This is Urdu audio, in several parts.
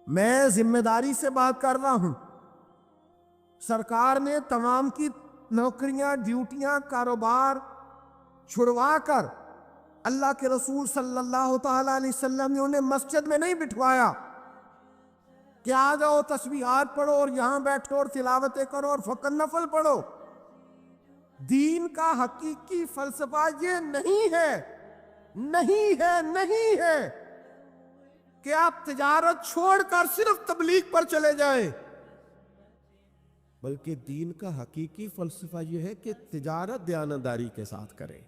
میں ذمہ داری سے بات کر رہا ہوں۔ سرکار نے تمام کی نوکریاں، ڈیوٹیاں، کاروبار چھڑوا کر اللہ کے رسول صلی اللہ تعالیٰ علیہ وسلم نے انہیں مسجد میں نہیں بٹھوایا کہ آ جاؤ تسبیحات پڑھو اور یہاں بیٹھو اور تلاوتیں کرو اور فقط نفل پڑھو۔ دین کا حقیقی فلسفہ یہ نہیں ہے، نہیں ہے، نہیں ہے کہ آپ تجارت چھوڑ کر صرف تبلیغ پر چلے جائیں، بلکہ دین کا حقیقی فلسفہ یہ ہے کہ تجارت دیانتداری کے ساتھ کریں،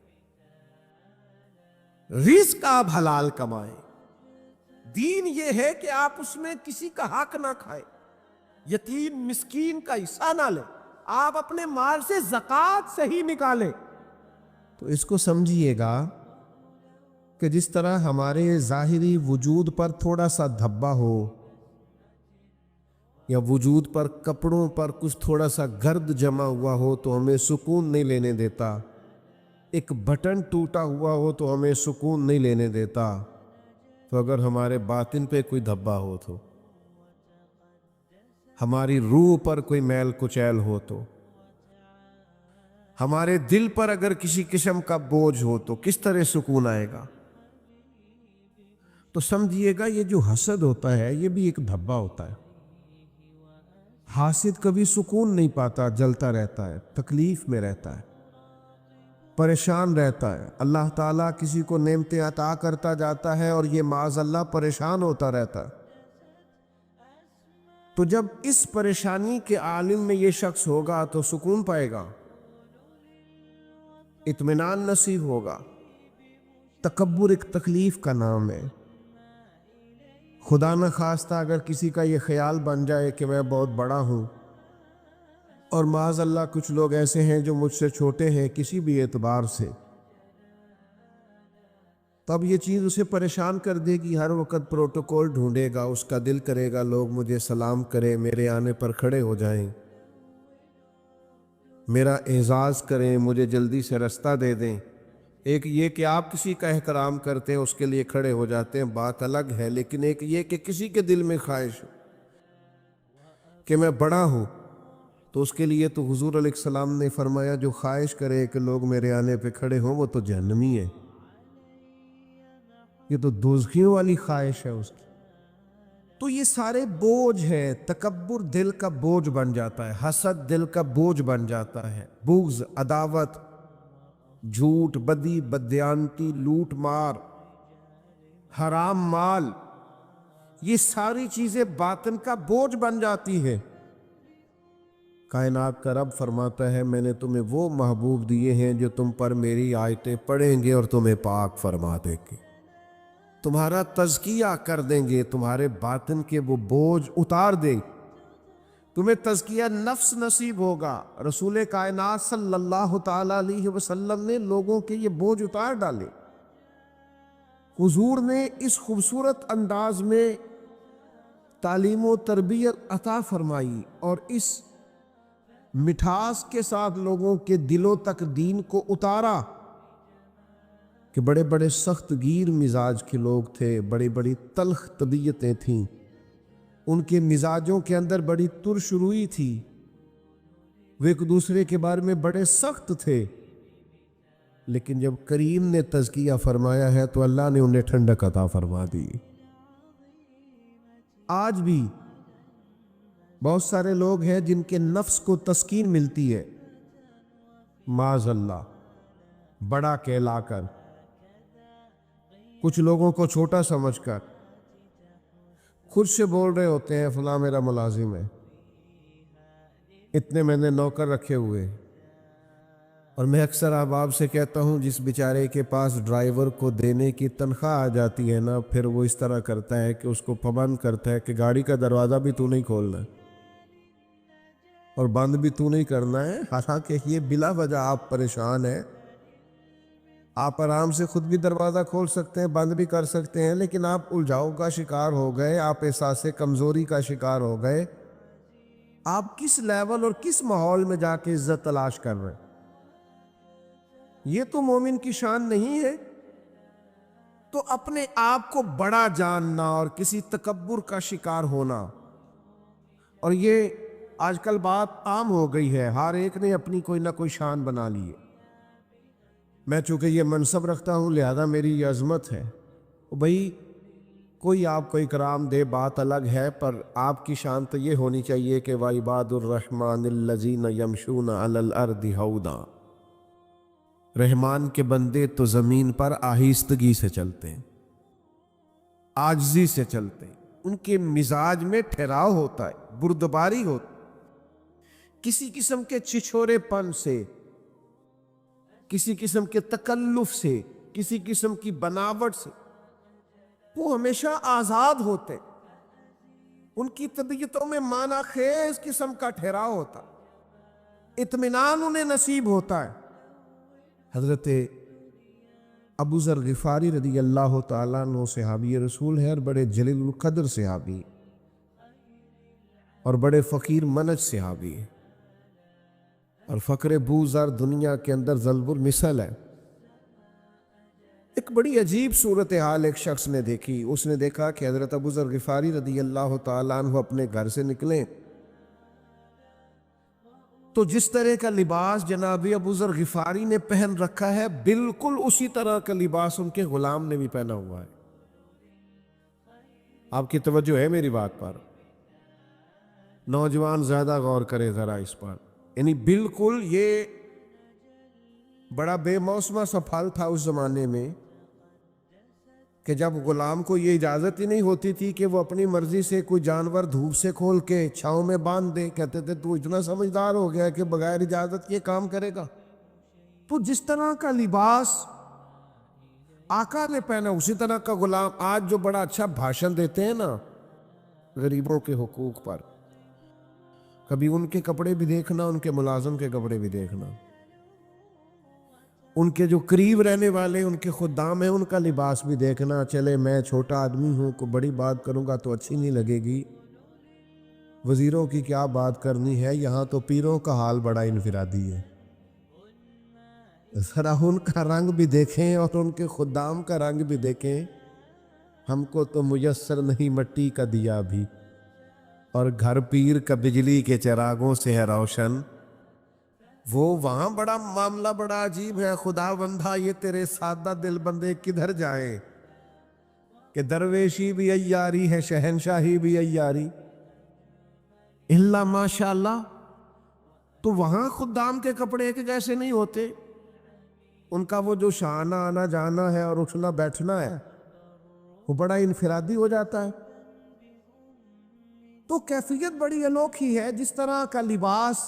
رزق آپ حلال کمائیں۔ دین یہ ہے کہ آپ اس میں کسی کا حق نہ کھائیں، یتیم مسکین کا حصہ نہ لیں، آپ اپنے مال سے زکوٰۃ صحیح نکالیں۔ تو اس کو سمجھیے گا کہ جس طرح ہمارے ظاہری وجود پر تھوڑا سا دھبا ہو یا وجود پر کپڑوں پر کچھ تھوڑا سا گرد جمع ہوا ہو تو ہمیں سکون نہیں لینے دیتا، ایک بٹن ٹوٹا ہوا ہو تو ہمیں سکون نہیں لینے دیتا، تو اگر ہمارے باطن پہ کوئی دھبا ہو تو، ہماری روح پر کوئی میل کچیل ہو تو، ہمارے دل پر اگر کسی قسم کا بوجھ ہو تو کس طرح سکون آئے گا؟ تو سمجھیے گا یہ جو حسد ہوتا ہے یہ بھی ایک دھبا ہوتا ہے۔ حاسد کبھی سکون نہیں پاتا، جلتا رہتا ہے، تکلیف میں رہتا ہے، پریشان رہتا ہے۔ اللہ تعالیٰ کسی کو نعمتیں عطا کرتا جاتا ہے اور یہ معاذ اللہ پریشان ہوتا رہتا ہے۔ تو جب اس پریشانی کے عالم میں یہ شخص ہوگا تو سکون پائے گا، اطمینان نصیب ہوگا۔ تکبر ایک تکلیف کا نام ہے۔ خدا نہ خواستہ اگر کسی کا یہ خیال بن جائے کہ میں بہت بڑا ہوں، اور معاذ اللہ کچھ لوگ ایسے ہیں جو مجھ سے چھوٹے ہیں کسی بھی اعتبار سے، تب یہ چیز اسے پریشان کر دے گی، ہر وقت پروٹوکول ڈھونڈے گا، اس کا دل کرے گا لوگ مجھے سلام کریں، میرے آنے پر کھڑے ہو جائیں، میرا اعزاز کریں، مجھے جلدی سے رستہ دے دیں۔ ایک یہ کہ آپ کسی کا احترام کرتے ہیں، اس کے لیے کھڑے ہو جاتے ہیں، بات الگ ہے، لیکن ایک یہ کہ کسی کے دل میں خواہش ہو کہ میں بڑا ہوں، تو اس کے لیے تو حضور علیہ السلام نے فرمایا جو خواہش کرے کہ لوگ میرے آنے پہ کھڑے ہوں وہ تو جہنمی ہے، یہ تو دوزخیوں والی خواہش ہے اس کی۔ تو یہ سارے بوجھ ہے، تکبر دل کا بوجھ بن جاتا ہے، حسد دل کا بوجھ بن جاتا ہے، بغض، عداوت، جھوٹ، بدی، بددیانتی، لوٹ مار، حرام مال، یہ ساری چیزیں باطن کا بوجھ بن جاتی ہے۔ کائنات کا رب فرماتا ہے میں نے تمہیں وہ محبوب دیے ہیں جو تم پر میری آیتیں پڑھیں گے اور تمہیں پاک فرما دیں گے، تمہارا تزکیہ کر دیں گے، تمہارے باطن کے وہ بوجھ اتار دیں، تمہیں تزکیہ نفس نصیب ہوگا۔ رسول کائنات صلی اللہ تعالیٰ علیہ وسلم نے لوگوں کے یہ بوجھ اتار ڈالے۔ حضور نے اس خوبصورت انداز میں تعلیم و تربیت عطا فرمائی اور اس مٹھاس کے ساتھ لوگوں کے دلوں تک دین کو اتارا کہ بڑے بڑے سخت گیر مزاج کے لوگ تھے، بڑی بڑی تلخ طبیعتیں تھیں، ان کے مزاجوں کے اندر بڑی ترش روئی تھی، وہ ایک دوسرے کے بارے میں بڑے سخت تھے، لیکن جب کریم نے تزکیہ فرمایا ہے تو اللہ نے انہیں ٹھنڈک عطا فرما دی۔ آج بھی بہت سارے لوگ ہیں جن کے نفس کو تسکین ملتی ہے، معاذ اللہ بڑا کہلا کر، کچھ لوگوں کو چھوٹا سمجھ کر خود سے بول رہے ہوتے ہیں فلاں میرا ملازم ہے، اتنے میں نے نوکر رکھے ہوئے۔ اور میں اکثر احباب سے کہتا ہوں جس بیچارے کے پاس ڈرائیور کو دینے کی تنخواہ آ جاتی ہے نا، پھر وہ اس طرح کرتا ہے کہ اس کو پابند کرتا ہے کہ گاڑی کا دروازہ بھی تو نہیں کھولنا اور بند بھی تو نہیں کرنا ہے، حالانکہ یہ بلا وجہ آپ پریشان ہیں، آپ آرام سے خود بھی دروازہ کھول سکتے ہیں، بند بھی کر سکتے ہیں، لیکن آپ الجھاؤ کا شکار ہو گئے، آپ احساس کمزوری کا شکار ہو گئے۔ آپ کس لیول اور کس ماحول میں جا کے عزت تلاش کر رہے ہیں؟ یہ تو مومن کی شان نہیں ہے۔ تو اپنے آپ کو بڑا جاننا اور کسی تکبر کا شکار ہونا، اور یہ آج کل بات عام ہو گئی ہے، ہر ایک نے اپنی کوئی نہ کوئی شان بنا لی ہے۔ میں چونکہ یہ منصب رکھتا ہوں لہذا میری یہ عظمت ہے۔ بھئی کوئی آپ کو اکرام دے بات الگ ہے، پر آپ کی شان تو یہ ہونی چاہیے کہ وَعِبَادُ الرَّحْمَنِ الَّذِينَ يَمْشُونَ عَلَى الْأَرْضِ هَوْنًا، رحمان کے بندے تو زمین پر آہستگی سے چلتے ہیں، عاجزی سے چلتے ہیں، ان کے مزاج میں ٹھہراؤ ہوتا ہے، بردباری ہوتی، کسی قسم کے چھچھورے پن سے، کسی قسم کے تکلف سے، کسی قسم کی بناوٹ سے وہ ہمیشہ آزاد ہوتے، ان کی طبیعتوں میں معنی خیز قسم کا ٹھہراؤ ہوتا، اطمینان انہیں نصیب ہوتا ہے۔ حضرت ابو ذر غفاری رضی اللہ تعالیٰ عنہ صحابی رسول ہے، اور بڑے جلیل القدر صحابی اور بڑے فقیر منج صحابی ہے، اور فقر ابو ذر دنیا کے اندر ضرب المثل ہے۔ ایک بڑی عجیب صورتحال ایک شخص نے دیکھی، اس نے دیکھا کہ حضرت ابو ذر غفاری رضی اللہ تعالیٰ عنہ اپنے گھر سے نکلیں تو جس طرح کا لباس جناب ابو ذر غفاری نے پہن رکھا ہے بالکل اسی طرح کا لباس ان کے غلام نے بھی پہنا ہوا ہے۔ آپ کی توجہ ہے میری بات پر؟ نوجوان زیادہ غور کرے ذرا اس پر، یعنی بالکل یہ بڑا بے موسمہ سا پھل تھا اس زمانے میں کہ جب غلام کو یہ اجازت ہی نہیں ہوتی تھی کہ وہ اپنی مرضی سے کوئی جانور دھوپ سے کھول کے چھاؤں میں باندھ دے، کہتے تھے تو اتنا سمجھدار ہو گیا کہ بغیر اجازت یہ کام کرے گا۔ تو جس طرح کا لباس آقا نے پہنا اسی طرح کا غلام آج جو بڑا اچھا بھاشن دیتے ہیں نا غریبوں کے حقوق پر، کبھی ان کے کپڑے بھی دیکھنا، ان کے ملازم کے کپڑے بھی دیکھنا، ان کے جو قریب رہنے والے ان کے خدام ہیں ان کا لباس بھی دیکھنا۔ چلے میں چھوٹا آدمی ہوں، کوئی بڑی بات کروں گا تو اچھی نہیں لگے گی، وزیروں کی کیا بات کرنی ہے، یہاں تو پیروں کا حال بڑا انفرادی ہے، ذرا ان کا رنگ بھی دیکھیں اور ان کے خدام کا رنگ بھی دیکھیں۔ ہم کو تو میسر نہیں مٹی کا دیا بھی، اور گھر پیر کا بجلی کے چراغوں سے ہے روشن۔ وہ وہاں بڑا معاملہ بڑا عجیب ہے، خدا بندہ یہ تیرے سادہ دل بندے کدھر جائیں کہ درویشی بھی عیاری ہے، شہنشاہی بھی عیاری، اللہ ماشاءاللہ۔ تو وہاں خدام کے کپڑے کے جیسے نہیں ہوتے، ان کا وہ جو شانہ آنا جانا ہے اور اٹھنا بیٹھنا ہے وہ بڑا انفرادی ہو جاتا ہے۔ تو کیفیت بڑی انوکھی ہے، جس طرح کا لباس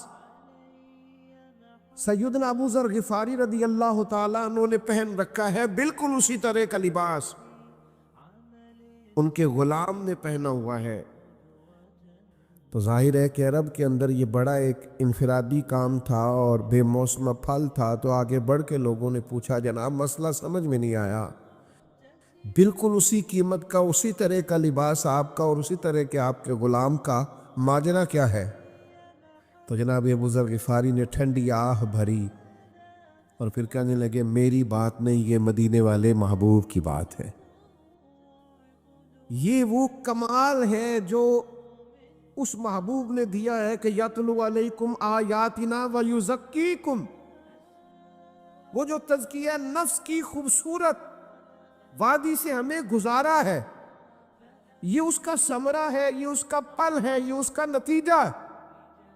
سیدنا ابو ذر غفاری رضی اللہ تعالیٰ عنہ نے پہن رکھا ہے بالکل اسی طرح کا لباس ان کے غلام نے پہنا ہوا ہے۔ تو ظاہر ہے کہ عرب کے اندر یہ بڑا ایک انفرادی کام تھا اور بے موسمہ پھل تھا۔ تو آگے بڑھ کے لوگوں نے پوچھا جناب مسئلہ سمجھ میں نہیں آیا، بالکل اسی قیمت کا اسی طرح کا لباس آپ کا اور اسی طرح کے آپ کے غلام کا، ماجرا کیا ہے؟ تو جناب ابو ذر غفاری نے ٹھنڈی آہ بھری اور پھر کہنے لگے میری بات نہیں، یہ مدینے والے محبوب کی بات ہے۔ یہ وہ کمال ہے جو اس محبوب نے دیا ہے کہ یتلو علیکم آیاتنا ویزکیکم، وہ جو تزکیہ نفس کی خوبصورت وادی سے ہمیں گزارا ہے، یہ اس کا ثمرہ ہے، یہ اس کا پھل ہے، یہ اس کا نتیجہ ہے۔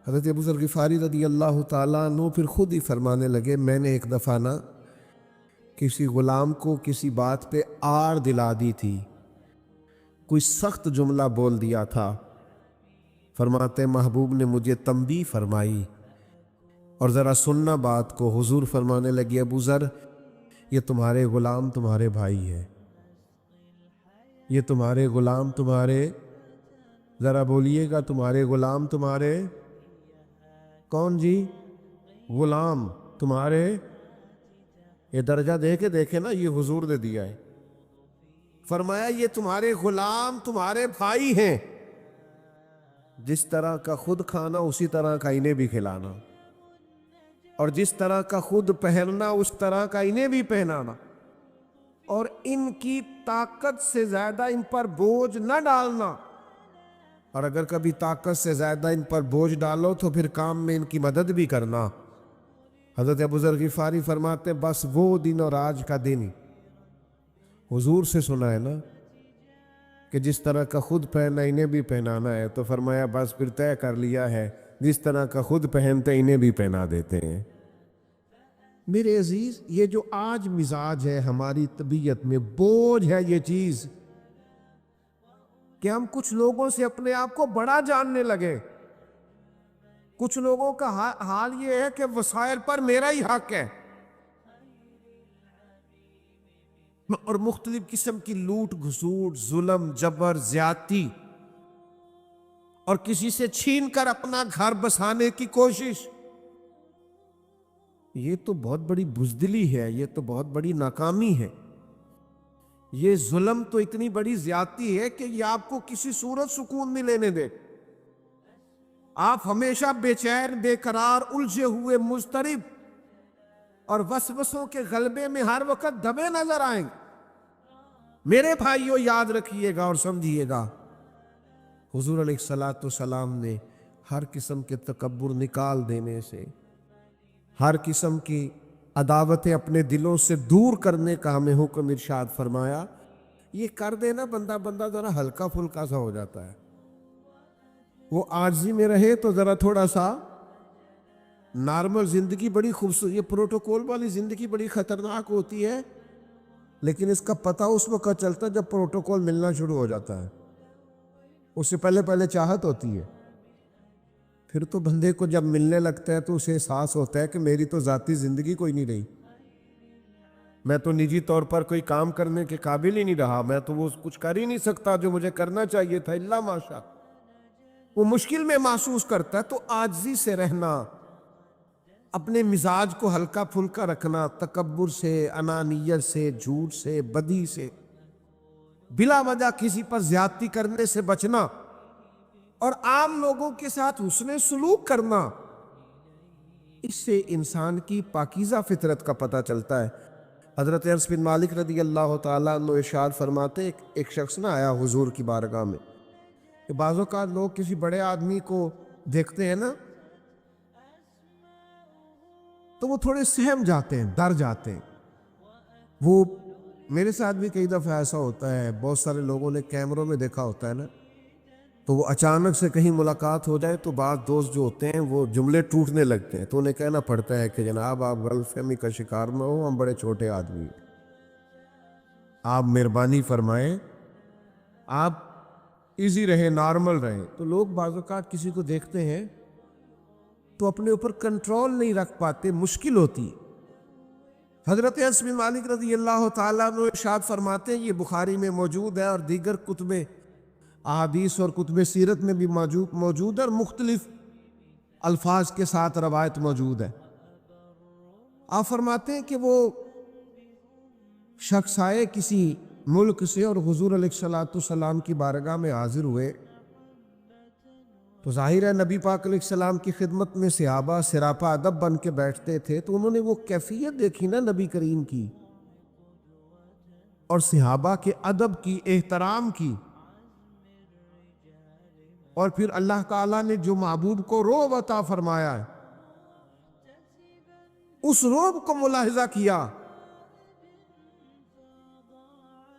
حضرت ابو ذر غفاری رضی اللہ تعالیٰ عنہ پھر خود ہی فرمانے لگے میں نے ایک دفعہ نا کسی غلام کو کسی بات پہ آر دلا دی تھی، کوئی سخت جملہ بول دیا تھا، فرماتے محبوب نے مجھے تنبیہ فرمائی اور ذرا سننا بات کو، حضور فرمانے لگے ابو ذر یہ تمہارے غلام تمہارے بھائی ہے، یہ تمہارے غلام تمہارے، ذرا بولیے گا تمہارے غلام تمہارے کون جی؟ غلام تمہارے، یہ درجہ دے کے دیکھے نا، یہ حضور نے دیا ہے، فرمایا یہ تمہارے غلام تمہارے بھائی ہیں، جس طرح کا خود کھانا اسی طرح کا انہیں بھی کھلانا، اور جس طرح کا خود پہننا اس طرح کا انہیں بھی پہنانا، اور ان کی طاقت سے زیادہ ان پر بوجھ نہ ڈالنا، اور اگر کبھی طاقت سے زیادہ ان پر بوجھ ڈالو تو پھر کام میں ان کی مدد بھی کرنا۔ حضرت ابو ذر غفاری فرماتے بس وہ دن اور آج کا دن حضور سے سنا ہے نا کہ جس طرح کا خود پہنا انہیں بھی پہنانا ہے، تو فرمایا بس پھر طے کر لیا ہے جس طرح کا خود پہنتے انہیں بھی پہنا دیتے ہیں۔ میرے عزیز، یہ جو آج مزاج ہے ہماری طبیعت میں، بوجھ ہے یہ چیز کہ ہم کچھ لوگوں سے اپنے آپ کو بڑا جاننے لگے۔ کچھ لوگوں کا حال یہ ہے کہ وسائل پر میرا ہی حق ہے، اور مختلف قسم کی لوٹ گھسوٹ، ظلم، جبر، زیادتی، اور کسی سے چھین کر اپنا گھر بسانے کی کوشش۔ یہ تو بہت بڑی بزدلی ہے، یہ تو بہت بڑی ناکامی ہے، یہ ظلم تو اتنی بڑی زیادتی ہے کہ یہ آپ کو کسی صورت سکون نہیں لینے دے۔ آپ ہمیشہ بے چین، بے قرار، الجھے ہوئے، مضطرب اور وسوسوں کے غلبے میں ہر وقت دبے نظر آئیں۔ میرے بھائیوں، یاد رکھیے گا اور سمجھیے گا، حضور علیہ الصلوۃ والسلام نے ہر قسم کے تکبر نکال دینے سے، ہر قسم کی عداوتیں اپنے دلوں سے دور کرنے کا ہمیں حکم ارشاد فرمایا۔ یہ کر دینا بندہ ذرا ہلکا پھلکا سا ہو جاتا ہے، وہ عاجزی میں رہے تو ذرا تھوڑا سا نارمل زندگی بڑی خوبصورت، یہ پروٹوکول والی زندگی بڑی خطرناک ہوتی ہے، لیکن اس کا پتہ اس وقت چلتا ہے جب پروٹوکول ملنا شروع ہو جاتا ہے۔ اس سے پہلے چاہت ہوتی ہے، پھر تو بندے کو جب ملنے لگتا ہے تو اسے احساس ہوتا ہے کہ میری تو ذاتی زندگی کوئی نہیں رہی، میں تو نجی طور پر کوئی کام کرنے کے قابل ہی نہیں رہا، میں تو وہ کچھ کر ہی نہیں سکتا جو مجھے کرنا چاہیے تھا، الا ماشاء۔ وہ مشکل میں محسوس کرتا ہے، تو عاجزی سے رہنا، اپنے مزاج کو ہلکا پھلکا رکھنا، تکبر سے، انانیت سے، جھوٹ سے، بدی سے، بلا وجہ کسی پر زیادتی کرنے سے بچنا، اور عام لوگوں کے ساتھ حسن سلوک کرنا، اس سے انسان کی پاکیزہ فطرت کا پتہ چلتا ہے۔ حضرت انس بن مالک رضی اللہ تعالیٰ عنہ ارشاد فرماتے، ایک شخص نہ آیا حضور کی بارگاہ میں، کہ بعض اوقات لوگ کسی بڑے آدمی کو دیکھتے ہیں نا تو وہ تھوڑے سہم جاتے ہیں، ڈر جاتے ہیں۔ وہ میرے ساتھ بھی کئی دفعہ ایسا ہوتا ہے، بہت سارے لوگوں نے کیمروں میں دیکھا ہوتا ہے نا، تو وہ اچانک سے کہیں ملاقات ہو جائے تو بعض دوست جو ہوتے ہیں وہ جملے ٹوٹنے لگتے ہیں، تو انہیں کہنا پڑتا ہے کہ جناب آپ غلط فہمی کا شکار نہ ہو، ہم بڑے چھوٹے آدمی ہیں، آپ مہربانی فرمائیں، آپ ایزی رہیں، نارمل رہیں۔ تو لوگ بعض اوقات کسی کو دیکھتے ہیں تو اپنے اوپر کنٹرول نہیں رکھ پاتے، مشکل ہوتی۔ حضرت انس بن مالک رضی اللہ تعالیٰ عنہ ارشاد فرماتے ہیں، یہ بخاری میں موجود ہے اور دیگر کتب احادیث اور کتب سیرت میں بھی موجود ہے، اور مختلف الفاظ کے ساتھ روایت موجود ہے۔ آپ فرماتے ہیں کہ وہ شخص آئے کسی ملک سے اور حضور علیہ الصلوۃ والسلام کی بارگاہ میں حاضر ہوئے، تو ظاہر ہے نبی پاک علیہ السلام کی خدمت میں صحابہ سراپا ادب بن کے بیٹھتے تھے، تو انہوں نے وہ کیفیت دیکھی نا نبی کریم کی، اور صحابہ کے ادب کی، احترام کی، اور پھر اللہ تعالیٰ نے جو محبوب کو رعب عطا فرمایا ہے، اس رعب کو ملاحظہ کیا،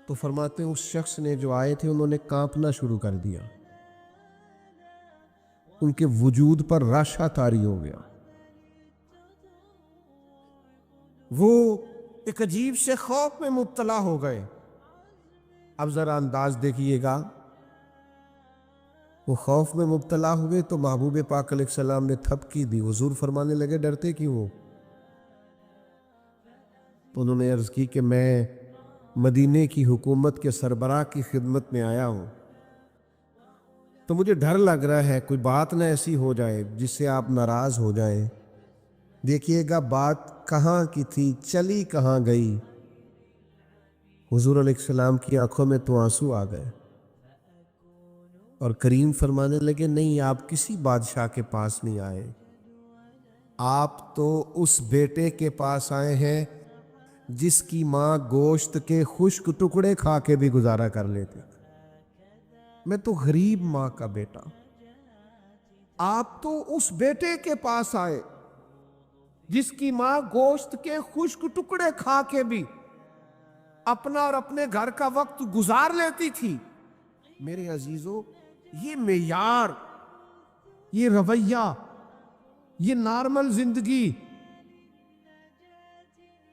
تو فرماتے ہیں اس شخص نے، جو آئے تھے، انہوں نے کانپنا شروع کر دیا، ان کے وجود پر راشا طاری ہو گیا، وہ ایک عجیب سے خوف میں مبتلا ہو گئے۔ اب ذرا انداز دیکھیے گا، وہ خوف میں مبتلا ہوئے تو محبوب پاک علیہ السلام نے تھپکی دی، حضور فرمانے لگے ڈرتے کیوں ہو؟ تو انہوں نے عرض کی کہ میں مدینے کی حکومت کے سربراہ کی خدمت میں آیا ہوں، تو مجھے ڈر لگ رہا ہے کوئی بات نہ ایسی ہو جائے جس سے آپ ناراض ہو جائیں۔ دیکھیے گا بات کہاں کی تھی، چلی کہاں گئی۔ حضور علیہ السلام کی آنکھوں میں تو آنسو آ گئے، اور کریم فرمانے لگے نہیں، آپ کسی بادشاہ کے پاس نہیں آئے، آپ تو اس بیٹے کے پاس آئے ہیں جس کی ماں گوشت کے خشک ٹکڑے کھا کے بھی گزارا کر لیتے تھے۔ میں تو غریب ماں کا بیٹا، آپ تو اس بیٹے کے پاس آئے جس کی ماں گوشت کے خشک ٹکڑے کھا کے بھی اپنا اور اپنے گھر کا وقت گزار لیتی تھی۔ میرے عزیزو، یہ معیار، یہ رویہ، یہ نارمل زندگی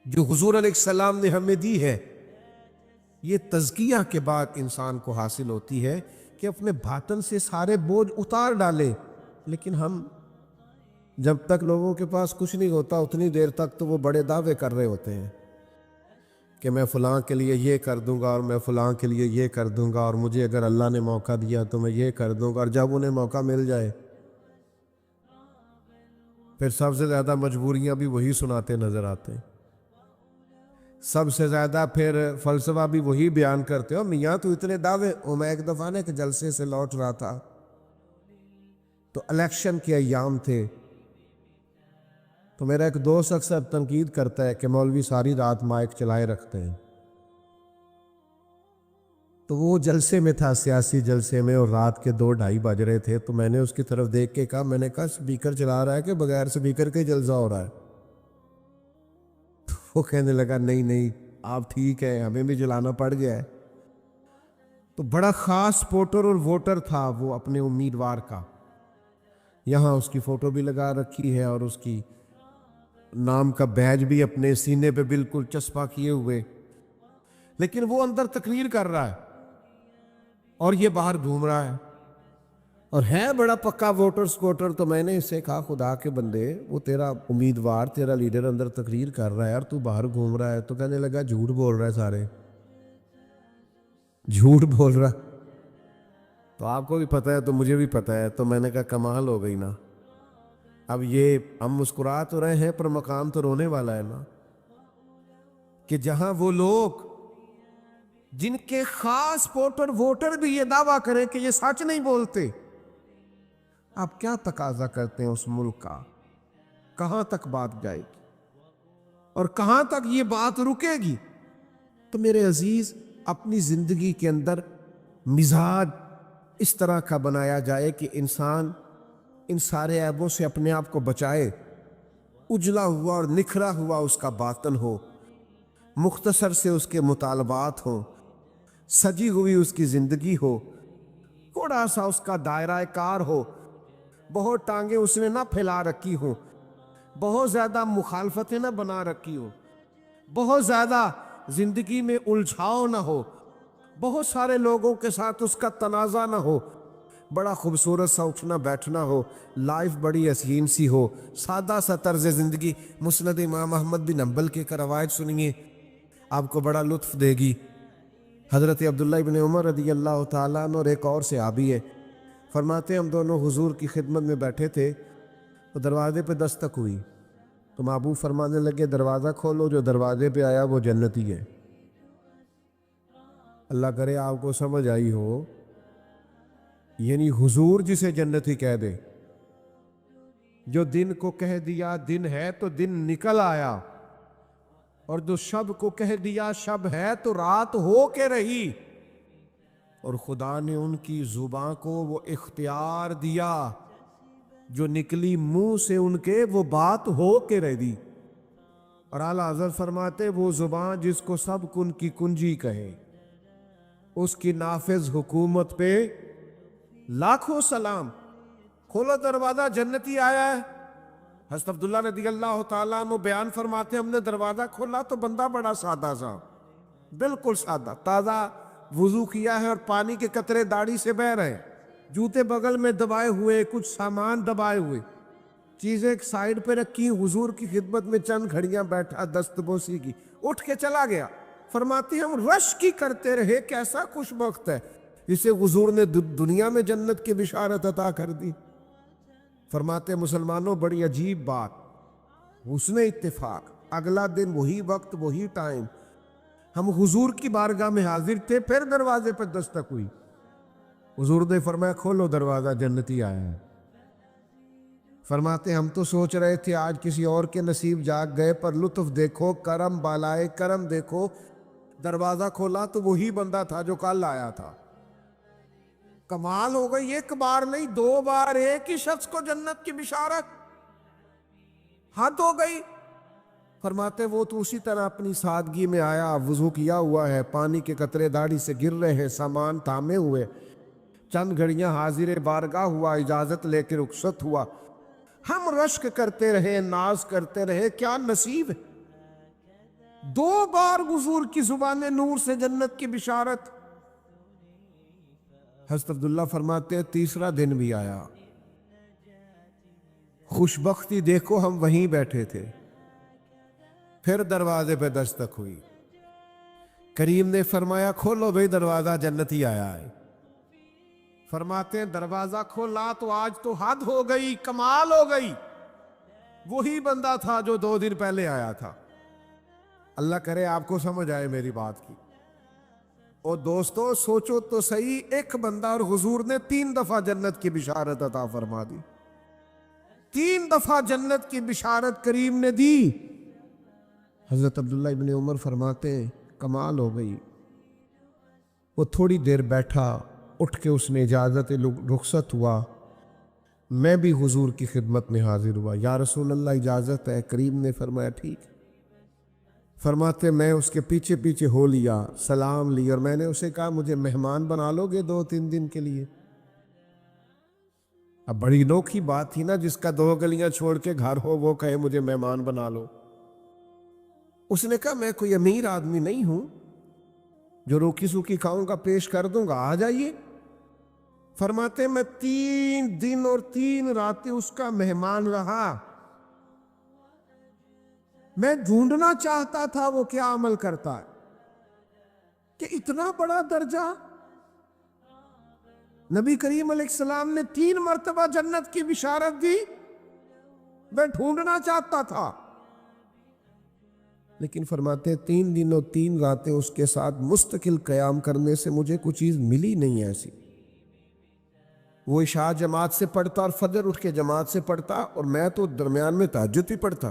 جو حضور علیہ السلام نے ہمیں دی ہے، یہ تزکیہ کے بعد انسان کو حاصل ہوتی ہے کہ اپنے باطن سے سارے بوجھ اتار ڈالے۔ لیکن ہم جب تک لوگوں کے پاس کچھ نہیں ہوتا اتنی دیر تک تو وہ بڑے دعوے کر رہے ہوتے ہیں کہ میں فلاں کے لیے یہ کر دوں گا اور میں فلاں کے لیے یہ کر دوں گا اور مجھے اگر اللہ نے موقع دیا تو میں یہ کر دوں گا، اور جب انہیں موقع مل جائے پھر سب سے زیادہ مجبوریاں بھی وہی سناتے نظر آتے ہیں، سب سے زیادہ پھر فلسفہ بھی وہی بیان کرتے ہو۔ میاں تو اتنے دعوے، میں ایک دفعہ نے کہ جلسے سے لوٹ رہا تھا تو الیکشن کے ایام تھے، تو میرا ایک دوست اکثر تنقید کرتا ہے کہ مولوی ساری رات مائک چلائے رکھتے ہیں، تو وہ جلسے میں تھا، سیاسی جلسے میں، اور رات کے 2-2:30 بج رہے تھے، تو میں نے اس کی طرف دیکھ کے کہا، میں نے کہا سپیکر چلا رہا ہے کہ بغیر سپیکر کے جلسہ ہو رہا ہے؟ وہ کہنے لگا نہیں نہیں آپ ٹھیک ہے، ہمیں بھی جلانا پڑ گیا ہے۔ تو بڑا خاص سپورٹر اور ووٹر تھا وہ اپنے امیدوار کا، یہاں اس کی فوٹو بھی لگا رکھی ہے اور اس کی نام کا بیج بھی اپنے سینے پہ بالکل چسپاں کیے ہوئے، لیکن وہ اندر تقریر کر رہا ہے اور یہ باہر گھوم رہا ہے، اور ہے بڑا پکا ووٹر سپورٹر۔ تو میں نے اس سے کہا خدا کے بندے، وہ تیرا امیدوار، تیرا لیڈر اندر تقریر کر رہا ہے اور تو باہر گھوم رہا ہے۔ تو کہنے لگا جھوٹ بول رہا ہے، سارے جھوٹ بول رہا۔ تو آپ کو بھی پتہ ہے تو مجھے بھی پتہ ہے، تو میں نے کہا کمال ہو گئی نا، اب یہ ہم مسکرا تو رہے ہیں پر مقام تو رونے والا ہے نا، کہ جہاں وہ لوگ جن کے خاص سپورٹر ووٹر بھی یہ دعویٰ کریں کہ یہ سچ نہیں بولتے، آپ کیا تقاضا کرتے ہیں اس ملک کا؟ کہاں تک بات جائے گی اور کہاں تک یہ بات رکے گی؟ تو میرے عزیز، اپنی زندگی کے اندر مزاج اس طرح کا بنایا جائے کہ انسان ان سارے عیبوں سے اپنے آپ کو بچائے، اجلا ہوا اور نکھرا ہوا اس کا باطن ہو، مختصر سے اس کے مطالبات ہوں، سجی ہوئی اس کی زندگی ہو، تھوڑا سا اس کا دائرہ کار ہو، بہت ٹانگیں اس نے نہ پھیلا رکھی ہوں، بہت زیادہ مخالفتیں نہ بنا رکھی ہوں، بہت زیادہ زندگی میں الجھاؤ نہ ہو، بہت سارے لوگوں کے ساتھ اس کا تنازع نہ ہو، بڑا خوبصورت سا اٹھنا بیٹھنا ہو، لائف بڑی حسین سی ہو، سادہ سا طرز زندگی۔ مسند امام احمد بن حنبل کے روایت سنیے، آپ کو بڑا لطف دے گی۔ حضرت عبداللہ بن عمر رضی اللہ تعالیٰ عنہ اور ایک اور صحابی ہے، فرماتے ہم دونوں حضور کی خدمت میں بیٹھے تھے تو دروازے پہ دستک ہوئی، تو محبوب فرمانے لگے دروازہ کھولو، جو دروازے پہ آیا وہ جنتی ہے۔ اللہ کرے آپ کو سمجھ آئی ہو، یعنی حضور جسے جنتی کہہ دے، جو دن کو کہہ دیا دن ہے تو دن نکل آیا، اور جو شب کو کہہ دیا شب ہے تو رات ہو کے رہی، اور خدا نے ان کی زباں کو وہ اختیار دیا، جو نکلی منہ سے ان کے وہ بات ہو کے رہی۔ اور اعلیٰ حضرت فرماتے وہ زبان جس کو سب کن کی کنجی کہے، اس کی نافذ حکومت پہ لاکھوں سلام۔ کھولو دروازہ، جنتی آیا ہے۔ حضرت عبداللہ رضی اللہ تعالیٰ عنہ بیان فرماتے ہم نے دروازہ کھولا تو بندہ بڑا سادہ سا، بالکل سادہ، تازہ وضو کیا ہے اور پانی کے قطرے داڑھی سے بہہ رہے ہیں، جوتے بغل میں دبائے ہوئے، کچھ سامان دبائے ہوئے، چیزیں ایک سائیڈ پہ رکھی، حضور کی خدمت میں چند گھڑیاں بیٹھا، دست بوسی کی، اٹھ کے چلا گیا۔ فرماتی ہم رش کی کرتے رہے، کیسا خوش بخت ہے جسے حضور نے دنیا میں جنت کی بشارت عطا کر دی۔ فرماتے مسلمانوں بڑی عجیب بات، حسن اتفاق، اگلا دن وہی وقت وہی ٹائم، ہم حضور کی بارگاہ میں حاضر تھے، پھر دروازے پر دستک ہوئی، حضور نے فرمایا کھولو دروازہ، جنتی آیا ہے۔ فرماتے ہم تو سوچ رہے تھے آج کسی اور کے نصیب جاگ گئے، پر لطف دیکھو، کرم بالائے کرم دیکھو، دروازہ کھولا تو وہی بندہ تھا جو کل آیا تھا۔ کمال ہو گئی، ایک بار نہیں 2 بار ایک ہی شخص کو جنت کی بشارت، حد ہو گئی۔ فرماتے وہ تو اسی طرح اپنی سادگی میں آیا، وضو کیا ہوا ہے، پانی کے قطرے داڑھی سے گر رہے ہیں، سامان تھامے ہوئے، چند گھڑیاں حاضر بارگاہ ہوا، اجازت لے کے رخصت ہوا۔ ہم رشک کرتے رہے، ناز کرتے رہے، کیا نصیب ہے۔ 2 بار حضور کی زبان نور سے جنت کی بشارت۔ حضرت عبداللہ فرماتے ہیں تیسرا دن بھی آیا، خوشبختی دیکھو ہم وہیں بیٹھے تھے، پھر دروازے پہ دستک ہوئی، کریم نے فرمایا کھولو بھئی دروازہ، جنتی آیا ہے۔ فرماتے ہیں دروازہ کھولا تو آج تو حد ہو گئی، کمال ہو گئی، وہی بندہ تھا جو 2 دن پہلے آیا تھا۔ اللہ کرے آپ کو سمجھ آئے میری بات کی۔ اور دوستو سوچو تو صحیح، ایک بندہ اور حضور نے 3 دفعہ جنت کی بشارت عطا فرما دی، 3 دفعہ جنت کی بشارت کریم نے دی۔ حضرت عبداللہ ابن عمر فرماتے کمال ہو گئی۔ وہ تھوڑی دیر بیٹھا، اٹھ کے اس نے اجازت رخصت ہوا، میں بھی حضور کی خدمت میں حاضر ہوا، یا رسول اللہ اجازت ہے؟ کریم نے فرمایا ٹھیک۔ فرماتے میں اس کے پیچھے پیچھے ہو لیا، سلام لی، اور میں نے اسے کہا مجھے مہمان بنا لو گے 2-3 دن کے لیے؟ اب بڑی انوکھی بات تھی نا، جس کا 2 گلیاں چھوڑ کے گھر ہو وہ کہے مجھے مہمان بنا لو۔ اس نے کہا میں کوئی امیر آدمی نہیں ہوں جو روکی سوکی کھاؤں گا پیش کر دوں گا، آ جائیے۔ فرماتے میں 3 دن اور 3 راتیں اس کا مہمان رہا۔ میں ڈھونڈنا چاہتا تھا وہ کیا عمل کرتا ہے کہ اتنا بڑا درجہ۔ نبی کریم علیہ السلام نے 3 مرتبہ جنت کی بشارت دی، میں ڈھونڈنا چاہتا تھا، لیکن فرماتے 3 دن اور 3 راتیں اس کے ساتھ مستقل قیام کرنے سے مجھے کوئی چیز ملی نہیں ایسی۔ وہ عشاء جماعت سے پڑھتا اور فجر اٹھ کے جماعت سے پڑھتا، اور میں تو درمیان میں تہجد ہی پڑھتا۔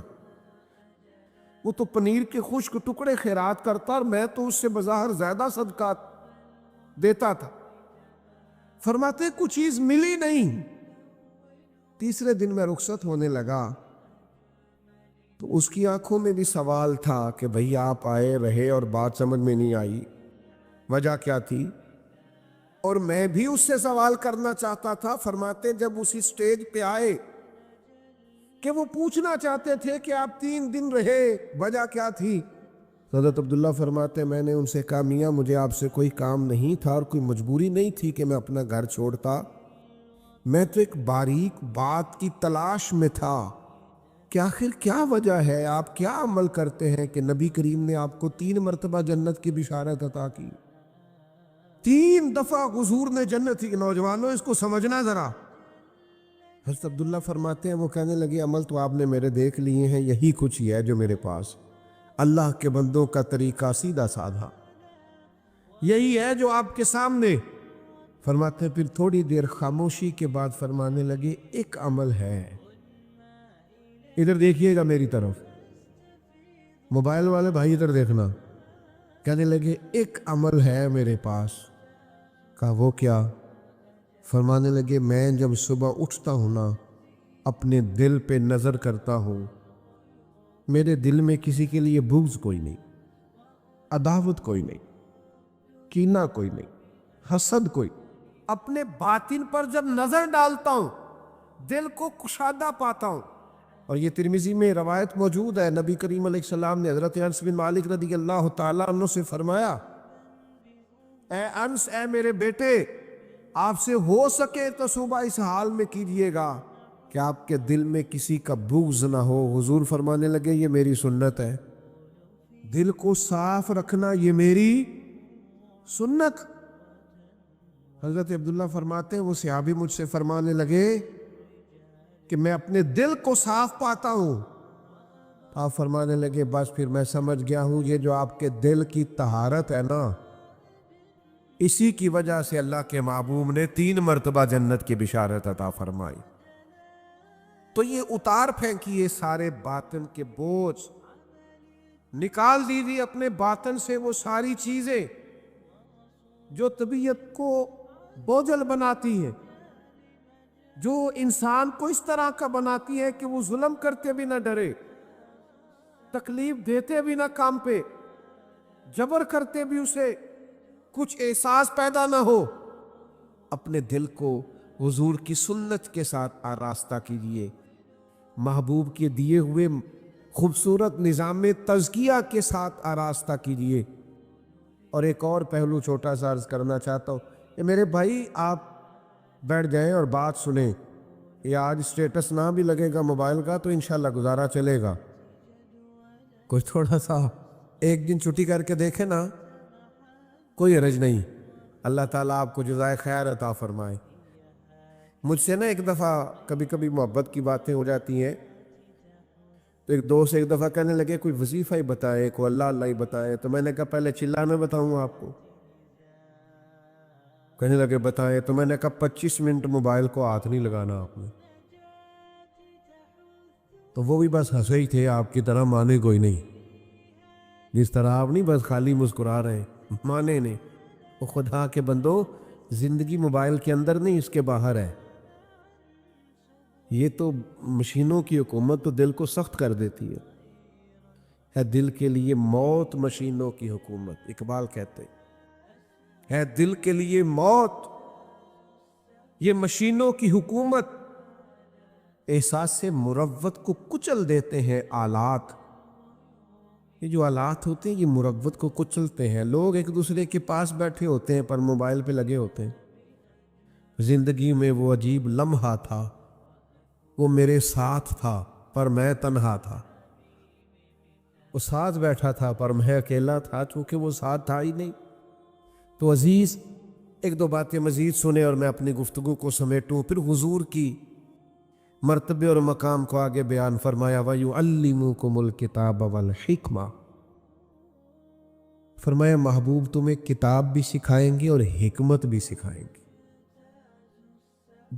وہ تو پنیر کے خشک ٹکڑے خیرات کرتا اور میں تو اس سے بظاہر زیادہ صدقات دیتا تھا۔ فرماتے کچھ چیز ملی نہیں۔ تیسرے دن میں رخصت ہونے لگا تو اس کی آنکھوں میں بھی سوال تھا کہ بھئی آپ آئے رہے اور بات سمجھ میں نہیں آئی، وجہ کیا تھی؟ اور میں بھی اس سے سوال کرنا چاہتا تھا۔ فرماتے جب اسی سٹیج پہ آئے کہ وہ پوچھنا چاہتے تھے کہ آپ 3 دن رہے، وجہ کیا تھی؟ حضرت عبداللہ فرماتے میں نے ان سے کہا میاں مجھے آپ سے کوئی کام نہیں تھا اور کوئی مجبوری نہیں تھی کہ میں اپنا گھر چھوڑتا، میں تو ایک باریک بات کی تلاش میں تھا کہ آخر کیا وجہ ہے، آپ کیا عمل کرتے ہیں کہ نبی کریم نے آپ کو 3 مرتبہ جنت کی بشارت عطا کی۔ 3 دفعہ حضور نے جنت کی، نوجوانوں اس کو سمجھنا ذرا۔ حضرت عبداللہ فرماتے ہیں وہ کہنے لگے عمل تو آپ نے میرے دیکھ لیے ہیں، یہی کچھ ہی ہے جو میرے پاس، اللہ کے بندوں کا طریقہ سیدھا سادھا یہی ہے جو آپ کے سامنے۔ فرماتے ہیں پھر تھوڑی دیر خاموشی کے بعد فرمانے لگے ایک عمل ہے، ادھر دیکھیے گا میری طرف، موبائل والے بھائی ادھر دیکھنا۔ کہنے لگے ایک عمل ہے میرے پاس۔ کہا وہ کیا؟ فرمانے لگے میں جب صبح اٹھتا ہوں نا، اپنے دل پہ نظر کرتا ہوں، میرے دل میں کسی کے لیے بغض کوئی نہیں، عداوت کوئی نہیں، کینہ کوئی نہیں، حسد کوئی۔ اپنے باطن پر جب نظر ڈالتا ہوں دل کو کشادہ پاتا ہوں۔ اور یہ ترمذی میں روایت موجود ہے، نبی کریم علیہ السلام نے حضرت انس بن مالک رضی اللہ تعالیٰ عنہ سے فرمایا اے انس، اے میرے بیٹے، آپ سے ہو سکے تو صبح اس حال میں کیجئے گا کہ آپ کے دل میں کسی کا بغض نہ ہو۔ حضور فرمانے لگے یہ میری سنت ہے، دل کو صاف رکھنا یہ میری سنت۔ حضرت عبداللہ فرماتے ہیں وہ صحابی مجھ سے فرمانے لگے کہ میں اپنے دل کو صاف پاتا ہوں۔ آپ فرمانے لگے بس پھر میں سمجھ گیا ہوں یہ جو آپ کے دل کی طہارت ہے نا، اسی کی وجہ سے اللہ کے محبوب نے 3 مرتبہ جنت کی بشارت عطا فرمائی۔ تو یہ اتار پھینکیے سارے باطن کے بوجھ، نکال دیجیے اپنے باطن سے وہ ساری چیزیں جو طبیعت کو بوجھل بناتی ہے، جو انسان کو اس طرح کا بناتی ہے کہ وہ ظلم کرتے بھی نہ ڈرے، تکلیف دیتے بھی نہ کام پہ، جبر کرتے بھی اسے کچھ احساس پیدا نہ ہو۔ اپنے دل کو حضور کی سنت کے ساتھ آراستہ کیجیے، محبوب کے دیے ہوئے خوبصورت نظام تزکیہ کے ساتھ آراستہ کیجیے۔ اور ایک اور پہلو چھوٹا سا عرض کرنا چاہتا ہوں کہ میرے بھائی آپ بیٹھ جائیں اور بات سنیں، یہ آج اسٹیٹس نہ بھی لگے گا موبائل کا تو انشاءاللہ گزارا چلے گا، کوئی تھوڑا سا ایک دن چھٹی کر کے دیکھے نا، کوئی حرج نہیں، اللہ تعالیٰ آپ کو جزائے خیر عطا فرمائے۔ مجھ سے نا ایک دفعہ کبھی کبھی محبت کی باتیں ہو جاتی ہیں، تو ایک دوست ایک دفعہ کہنے لگے کوئی وظیفہ ہی بتائے، کوئی اللہ اللہ ہی بتائے، تو میں نے کہا پہلے چلانا بتاؤں آپ کو؟ کہنے لگے بتائیں، تو میں نے کہا 25 منٹ موبائل کو ہاتھ نہیں لگانا آپ نے، تو وہ بھی بس ہنسے ہی تھے، آپ کی طرح مانے کوئی نہیں، جس طرح آپ نہیں بس خالی مسکرا رہے ہیں، مانے نہیں۔ وہ خدا کے بندو، زندگی موبائل کے اندر نہیں اس کے باہر ہے، یہ تو مشینوں کی حکومت تو دل کو سخت کر دیتی ہے دل کے لیے موت مشینوں کی حکومت، اقبال کہتے ہے دل کے لیے موت یہ مشینوں کی حکومت، احساس مروت کو کچل دیتے ہیں آلات، یہ جو آلات ہوتے ہیں یہ مروت کو کچلتے ہیں، لوگ ایک دوسرے کے پاس بیٹھے ہوتے ہیں پر موبائل پہ لگے ہوتے ہیں۔ زندگی میں وہ عجیب لمحہ تھا، وہ میرے ساتھ تھا پر میں تنہا تھا، وہ ساتھ بیٹھا تھا پر میں اکیلا تھا، چونکہ وہ ساتھ تھا ہی نہیں۔ تو عزیز ایک دو باتیں مزید سنیں اور میں اپنی گفتگو کو سمیٹوں، پھر حضور کی مرتبے اور مقام کو آگے بیان فرمایا، وَيُعَلِّمُكُمُ الْكِتَابَ وَالْحِكْمَةَ، فرمایا محبوب تمہیں کتاب بھی سکھائیں گے اور حکمت بھی سکھائیں گے۔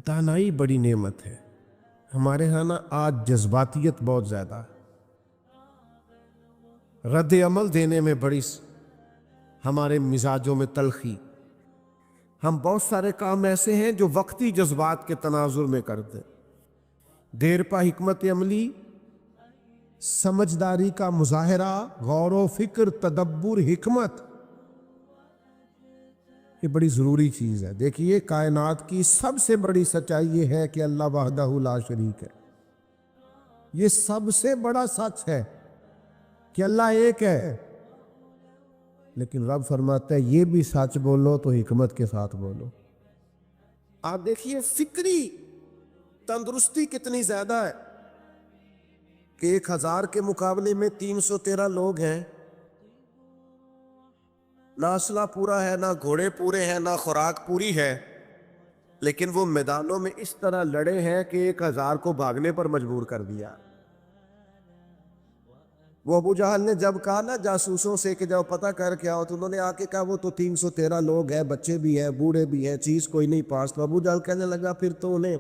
دانائی بڑی نعمت ہے، ہمارے ہاں نا آج جذباتیت بہت زیادہ ہے، رد عمل دینے میں بڑی ہمارے مزاجوں میں تلخی، ہم بہت سارے کام ایسے ہیں جو وقتی جذبات کے تناظر میں کرتے ہیں، دیر پا حکمت عملی، سمجھداری کا مظاہرہ، غور و فکر، تدبر، حکمت، یہ بڑی ضروری چیز ہے۔ دیکھیے کائنات کی سب سے بڑی سچائی یہ ہے کہ اللہ وحدہ لا شریک ہے، یہ سب سے بڑا سچ ہے کہ اللہ ایک ہے، لیکن رب فرماتا ہے یہ بھی سچ بولو تو حکمت کے ساتھ بولو۔ آپ دیکھیے فکری تندرستی کتنی زیادہ ہے کہ 1000 کے مقابلے میں 313 لوگ ہیں، نہ اسلحہ پورا ہے، نہ گھوڑے پورے ہیں، نہ خوراک پوری ہے، لیکن وہ میدانوں میں اس طرح لڑے ہیں کہ 1000 کو بھاگنے پر مجبور کر دیا۔ وہ ابو جہل نے جب کہا نا جاسوسوں سے کہ جاؤ پتہ کر کے آؤ، تو انہوں نے آ کے کہا وہ تو 313 لوگ ہیں، بچے بھی ہیں، بوڑھے بھی ہیں، چیز کوئی نہیں پاس۔ تو ابو جہل کہنے لگا پھر تو انہیں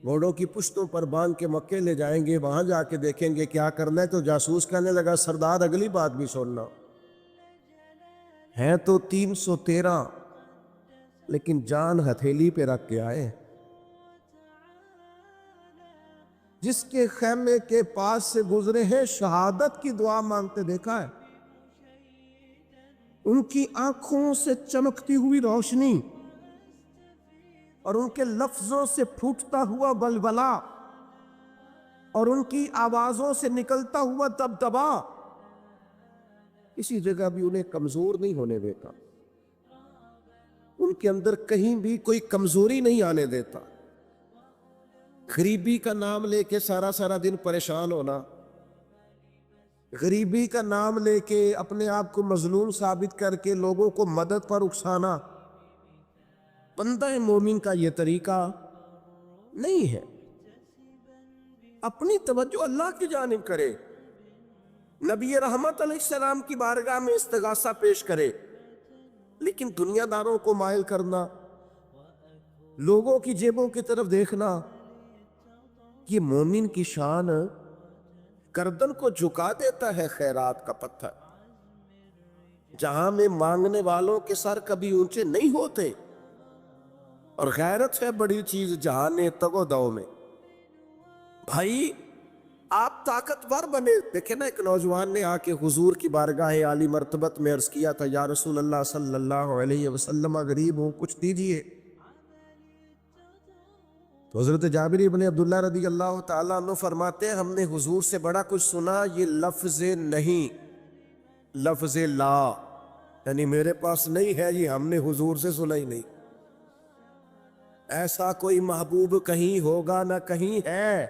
گھوڑوں کی پشتوں پر باندھ کے مکے لے جائیں گے، وہاں جا کے دیکھیں گے کیا کرنا ہے۔ تو جاسوس کہنے لگا سردار اگلی بات بھی سننا، ہیں تو 313 لیکن جان ہتھیلی پہ رکھ کے آئے، جس کے خیمے کے پاس سے گزرے ہیں شہادت کی دعا مانگتے دیکھا ہے، ان کی آنکھوں سے چمکتی ہوئی روشنی اور ان کے لفظوں سے پھوٹتا ہوا بلبلا اور ان کی آوازوں سے نکلتا ہوا دبدبا کسی جگہ بھی انہیں کمزور نہیں ہونے دیتا، ان کے اندر کہیں بھی کوئی کمزوری نہیں آنے دیتا۔ غریبی کا نام لے کے سارا دن پریشان ہونا، غریبی کا نام لے کے اپنے آپ کو مظلوم ثابت کر کے لوگوں کو مدد پر اکسانا، بندہ مومن کا یہ طریقہ نہیں ہے۔ اپنی توجہ اللہ کی جانب کرے، نبی رحمت علیہ السلام کی بارگاہ میں استغاثہ پیش کرے، لیکن دنیا داروں کو مائل کرنا، لوگوں کی جیبوں کی طرف دیکھنا، یہ مومن کی شان گردن کو جھکا دیتا ہے خیرات کا پتھر. جہاں میں مانگنے والوں کے سر کبھی اونچے نہیں ہوتے. اور غیرت ہے بڑی چیز جہان تگ و دو میں. بھائی آپ طاقتور بنے. دیکھیں نا ایک نوجوان نے آ کے حضور کی بارگاہ عالی مرتبت میں عرض کیا تھا یا رسول اللہ صلی اللہ علیہ وسلم غریب ہوں کچھ دیجئے. تو حضرت جابر بن عبداللہ رضی اللہ تعالیٰ عنہ فرماتے ہیں ہم نے حضور سے بڑا کچھ سنا. یہ لفظ نہیں لفظ لا یعنی میرے پاس نہیں ہے, یہ ہم نے حضور سے سنا ہی نہیں. ایسا کوئی محبوب کہیں ہوگا نہ کہیں ہے.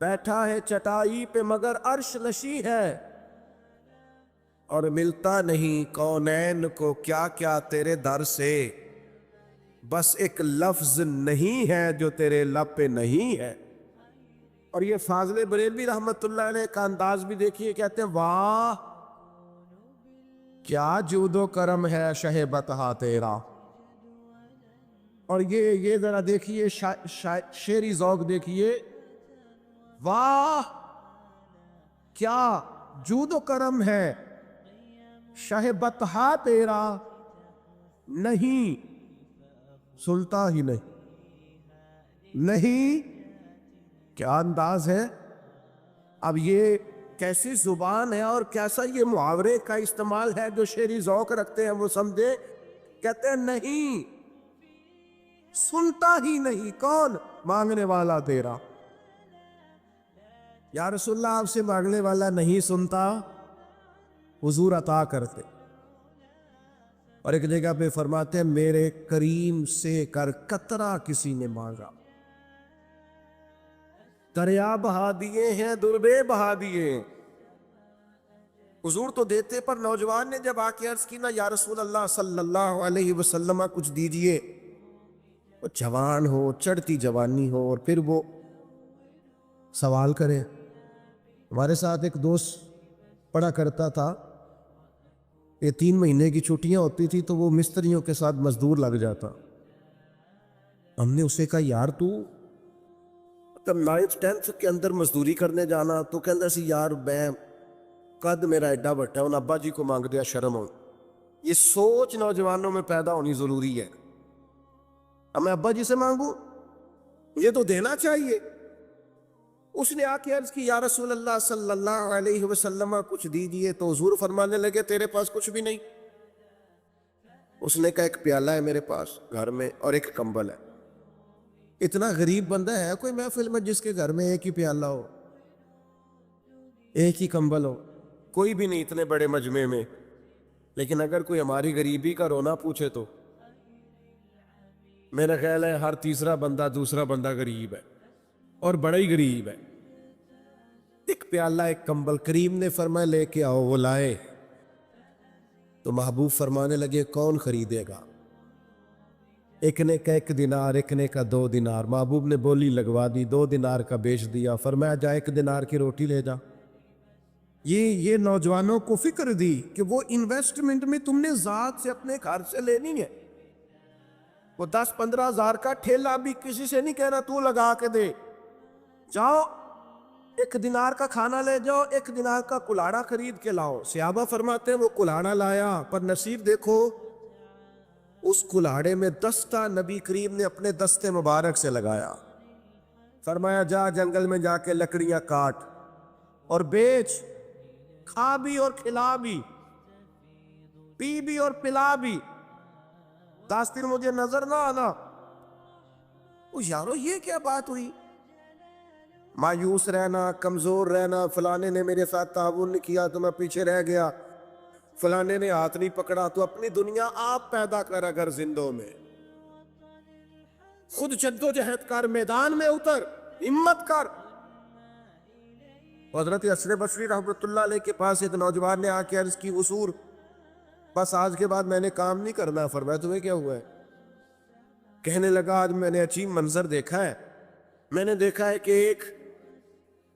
بیٹھا ہے چٹائی پہ مگر عرش نشی ہے. اور ملتا نہیں کونین کو کیا کیا تیرے در سے. بس ایک لفظ نہیں ہے جو تیرے لب پہ نہیں ہے. اور یہ فاضل بریلوی رحمت اللہ علیہ کا انداز بھی دیکھیے, کہتے ہیں واہ کیا جود و کرم ہے شہ بتہا تیرا. اور یہ ذرا دیکھیے شعری ذوق دیکھیے. واہ کیا جود و کرم ہے شہ بتہا تیرا. نہیں سلطا ہی نہیں. کیا انداز ہے. اب یہ کیسی زبان ہے اور کیسا یہ محاورے کا استعمال ہے. جو شعری ذوق رکھتے ہیں وہ سمجھے. کہتے ہیں نہیں سنتا ہی نہیں. کون؟ مانگنے والا تیرا. یا رسول اللہ آپ سے مانگنے والا نہیں سنتا, حضور عطا کرتے. اور ایک جگہ پہ فرماتے ہیں میرے کریم سے کر قطرہ کسی نے مانگا. دریا بہا دیے ہیں دربے بہا دیے ہیں. حضور تو دیتے, پر نوجوان نے جب آ کے عرض کی نا یا رسول اللہ صلی اللہ علیہ وسلم کچھ دیجئے. وہ جوان ہو, چڑھتی جوانی ہو, اور پھر وہ سوال کرے. ہمارے ساتھ ایک دوست پڑھا کرتا تھا, یہ 3 مہینے کی چھٹیاں ہوتی تھی تو وہ مستریوں کے ساتھ مزدور لگ جاتا. ہم نے اسے کہا یار تو تب 9th 10th کے اندر مزدوری کرنے جانا, تو کہندا سی یار میں قد میرا ایڈا بٹا ہوں, ابا جی کو مانگ دیا شرم ہوں. یہ سوچ نوجوانوں میں پیدا ہونی ضروری ہے. اب میں ابا جی سے مانگوں, یہ تو دینا چاہیے. اس نے آ کے عرض کی یا رسول اللہ صلی اللہ علیہ وسلم کچھ دیجئے. تو حضور فرمانے لگے تیرے پاس کچھ بھی نہیں. اس نے کہا ایک پیالہ ہے میرے پاس گھر میں اور ایک کمبل ہے. اتنا غریب بندہ ہے کوئی محفل میں جس کے گھر میں ایک ہی پیالہ ہو, ایک ہی کمبل ہو؟ کوئی بھی نہیں اتنے بڑے مجمع میں. لیکن اگر کوئی ہماری غریبی کا رونا پوچھے تو میرا خیال ہے ہر تیسرا بندہ دوسرا بندہ غریب ہے, اور بڑا ہی غریب ہے. ایک پیالہ ایک کمبل. کریم نے فرمایا لے کے آؤ. وہ لائے تو محبوب فرمانے لگے کون خریدے گا. ایک نے کا 1 دینار, ایک نے کا 2 دینار. محبوب نے بولی لگوا دی, 2 دینار کا بیچ دیا. فرمایا جا 1 دینار کی روٹی لے جا. یہ نوجوانوں کو فکر دی کہ وہ انویسٹمنٹ میں تم نے ذات سے اپنے گھر سے لینی ہے. وہ 10-15 ہزار کا ٹھیلا بھی کسی سے نہیں کہنا تو لگا کے دے. جاؤ 1 دینار کا کھانا لے جاؤ, 1 دینار کا کلاڑا خرید کے لاؤ. صحابہ فرماتے ہیں وہ کلاڑا لایا, پر نصیب دیکھو اس کلاڑے میں دستہ نبی کریم نے اپنے دستے مبارک سے لگایا. فرمایا جا جنگل میں جا کے لکڑیاں کاٹ اور بیچ, کھا بھی اور کھلا بھی, پی بھی اور پلا بھی. 10 دن مجھے نظر نہ آنا. یارو یہ کیا بات ہوئی؟ مایوس رہنا, کمزور رہنا, فلانے نے میرے ساتھ تعاون نہیں کیا تو میں پیچھے رہ گیا, فلانے نے ہاتھ نہیں پکڑا. تو اپنی دنیا آپ پیدا کر, اگر زندوں میں خود جدوجہد کر, میدان میں اتر, ہمت کر. حضرت حسن بصری رحمۃ اللہ علیہ کے پاس ایک نوجوان نے آ کے عرض کی حضور بس آج کے بعد میں نے کام نہیں کرنا. فرمایا تمہیں کیا ہوا ہے؟ کہنے لگا آج میں نے عجیب منظر دیکھا ہے. میں نے دیکھا ہے کہ ایک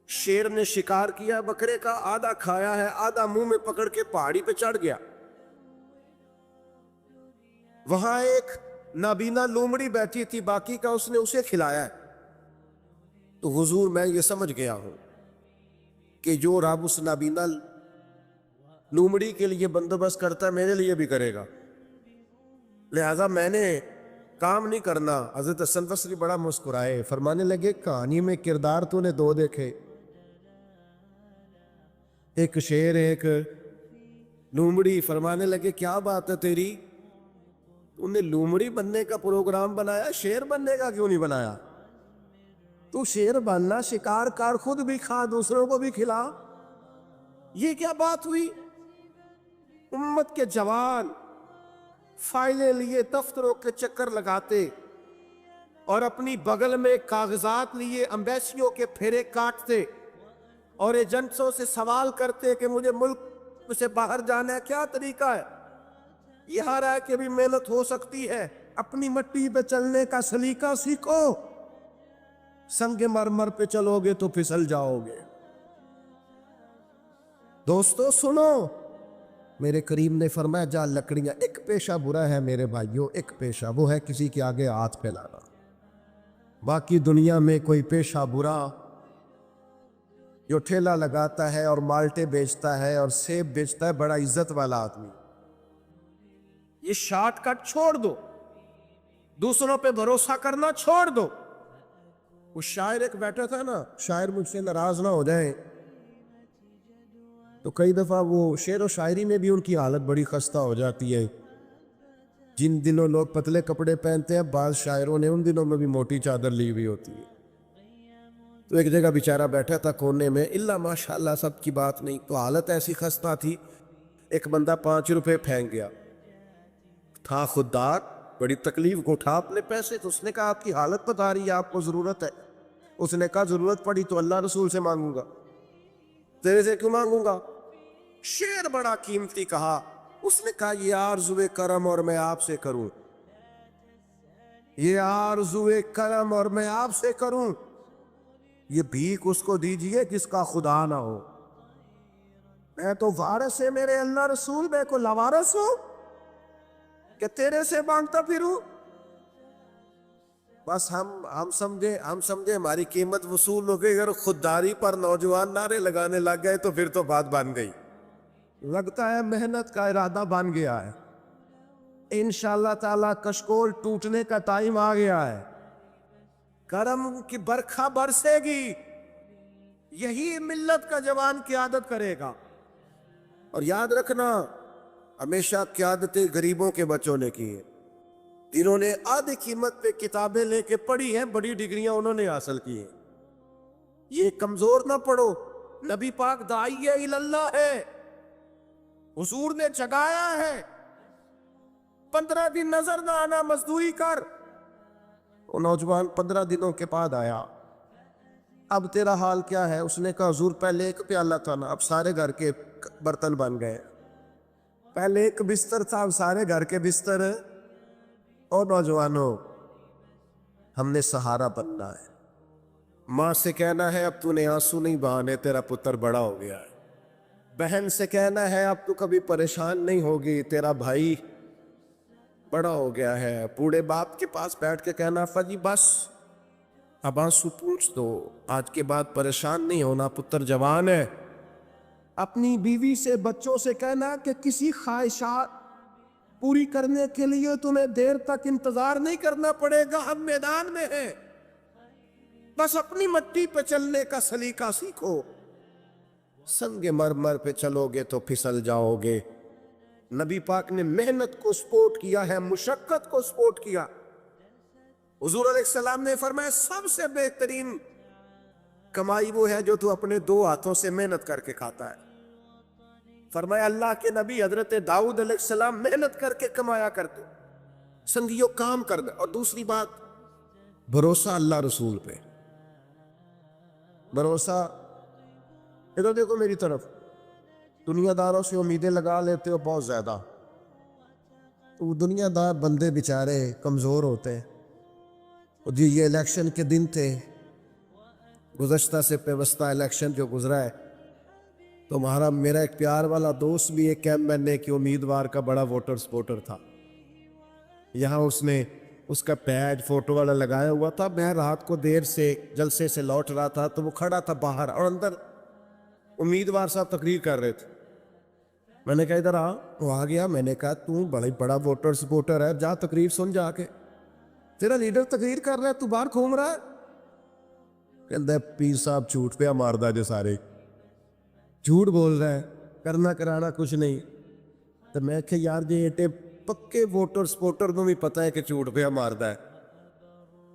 شیر نے شکار کیا بکرے کا, آدھا کھایا ہے, آدھا منہ میں پکڑ کے پہاڑی پہ چڑھ گیا. وہاں ایک نابینا لومڑی بیٹھی تھی, باقی کا اس نے اسے کھلایا ہے. تو حضور میں یہ سمجھ گیا ہوں کہ جو رب اس نابینا لومڑی کے لیے بندوبست کرتا ہے میرے لیے بھی کرے گا، لہذا میں نے کام نہیں کرنا۔ حضرت حسن بصری بڑا مسکرائے، فرمانے لگے کہانی میں کردار تو نے دو دیکھے، ایک شیر ایک لومڑی۔ فرمانے لگے کیا بات ہے تیری، تم نے لومڑی بننے کا پروگرام بنایا، شیر بننے کا کیوں نہیں بنایا؟ تو شیر بننا، شکار کر، خود بھی کھا دوسروں کو بھی کھلا، یہ کیا بات ہوئی؟ امت کے جوان فائلیں لیے دفتروں کے چکر لگاتے اور اپنی بغل میں کاغذات لیے امبیسیوں کے پھیرے کاٹتے اور ایجنٹوں سے سوال کرتے کہ مجھے ملک سے باہر جانا ہے، کیا طریقہ ہے؟ یہاں رہ کے بھی محنت ہو سکتی ہے، اپنی مٹی پہ چلنے کا سلیقہ سیکھو، سنگ مرمر پہ چلو گے تو پھسل جاؤ گے۔ دوستو سنو، میرے کریم نے فرمایا جا لکڑیاں، ایک پیشہ برا ہے میرے بھائیوں، ایک پیشہ وہ ہے کسی کے آگے ہاتھ پھیلانا۔ باقی دنیا میں کوئی پیشہ برا جو ٹھیلا لگاتا ہے اور مالٹے بیچتا ہے اور سیب بیچتا ہے، بڑا عزت والا آدمی، یہ شارٹ کٹ چھوڑ دو، دوسروں پہ بھروسہ کرنا چھوڑ دو۔ وہ شاعر ایک بیٹھا تھا نا، شاعر مجھ سے ناراض نہ ہو جائیں، تو کئی دفعہ وہ شعر و شاعری میں بھی ان کی حالت بڑی خستہ ہو جاتی ہے۔ جن دنوں لوگ پتلے کپڑے پہنتے ہیں، بعض شاعروں نے ان دنوں میں بھی موٹی چادر لی ہوئی ہوتی ہے۔ تو ایک جگہ بیچارہ بیٹھا تھا کونے میں، اللہ ماشاءاللہ سب کی بات نہیں، تو حالت ایسی خستہ تھی، ایک بندہ 5 روپے پھینک گیا، تھا خوددار، بڑی تکلیف کو اٹھا اپنے پیسے، تو اس نے کہا آپ کی حالت بتا رہی ہے، آپ کو ضرورت ہے۔ اس نے کہا ضرورت پڑی تو اللہ رسول سے مانگوں گا، تیرے سے کیوں مانگوں گا؟ شعر بڑا قیمتی کہا، اس نے کہا یہ آرزوئے کرم اور میں آپ سے کروں، یہ آرزوئے کرم اور میں آپ سے کروں، یہ بھیک اس کو دیجئے جس کا خدا نہ ہو، میں تو وارث ہے میرے اللہ رسول، میں کو لوارث ہوں کہ تیرے سے مانگتا پھروں؟ بس ہم سمجھے ہماری قیمت وصول ہو گئی، اگر خودداری پر نوجوان نعرے لگانے لگ گئے تو پھر تو بات بن گئی۔ لگتا ہے محنت کا ارادہ بن گیا ہے، انشاءاللہ تعالی کشکول ٹوٹنے کا ٹائم آ گیا ہے، کرم کی برکھا برسے گی، یہی ملت کا جوان قیادت کرے گا۔ اور یاد رکھنا، ہمیشہ قیادتیں غریبوں کے بچوں نے کی ہیں، جنہوں نے آدھی قیمت پہ کتابیں لے کے پڑھی ہیں، بڑی ڈگریاں انہوں نے حاصل کی ہیں۔ یہ کمزور نہ پڑھو، نبی پاک داعی اللہ ہے، حضور نے جگایا ہے، 15 دن نظر نہ آنا، مزدوری کر۔ وہ نوجوان 15 دنوں کے بعد آیا، اب تیرا حال کیا ہے؟ اس نے کہا حضور پہلے ایک پیالہ تھا نا، اب سارے گھر کے برتن بن گئے، پہلے ایک بستر تھا، اب سارے گھر کے بستر۔ اور نوجوانوں، ہم نے سہارا بننا ہے، ماں سے کہنا ہے اب تو نے آنسو نہیں بہانے، تیرا پتر بڑا ہو گیا ہے، بہن سے کہنا ہے اب تو کبھی پریشان نہیں ہوگی، تیرا بھائی بڑا ہو گیا ہے، بوڑھے باپ کے پاس بیٹھ کے کہنا فجی بس اب آنسو پوچھ دو، آج کے بعد پریشان نہیں ہونا، پتر جوان ہے۔ اپنی بیوی سے، بچوں سے کہنا کہ کسی خواہشات پوری کرنے کے لیے تمہیں دیر تک انتظار نہیں کرنا پڑے گا، ہم میدان میں ہیں، بس اپنی مٹی پہ چلنے کا سلیقہ سیکھو، سنگ مرمر پہ چلو گے تو پھسل جاؤ گے۔ نبی پاک نے محنت کو سپورٹ کیا ہے، مشقت کو سپورٹ کیا۔ حضور علیہ السلام نے فرمایا سب سے بہترین کمائی وہ ہے جو تو اپنے 2 ہاتھوں سے محنت کر کے کھاتا ہے۔ فرمایا اللہ کے نبی حضرت داؤد علیہ السلام محنت کر کے کمایا کرتے، سنگیوں کام کر دے۔ اور دوسری بات، بھروسہ اللہ رسول پہ، بھروسہ، ادھر دیکھو میری طرف، دنیا داروں سے امیدیں لگا لیتے ہو بہت زیادہ، وہ دنیا دار بندے بیچارے کمزور ہوتے ہیں۔ جی یہ الیکشن کے دن تھے، گزشتہ سے پیوستہ الیکشن جو گزرا ہے، تو میرا ایک پیار والا دوست بھی ایک کیمپ بننے کی امیدوار کا بڑا ووٹر سپورٹر تھا، یہاں اس نے اس کا پیڈ فوٹو والا لگایا ہوا تھا. میں رات کو دیر سے جلسے سے لوٹ رہا تھا تو وہ کھڑا تھا باہر اور اندر امیدوار صاحب تقریر کر رہے تھے. میں نے کہا ادھر آ. وہ آ گیا. میں نے کہا تو بڑا ووٹر سپورٹر ہے, جا تقریر سن جا کے, تیرا لیڈر تقریر کر رہا ہے تو باہر گھوم رہا ہے. کہتا ہے پیر صاحب جھوٹ پہ ماردا جو سارے جھوٹ بول رہا ہے, کرنا کرانا کچھ نہیں. تو میں کہ یار جی ایٹے پکے ووٹر سپورٹر کو بھی پتہ ہے کہ جھوٹ پہ ماردا ہے,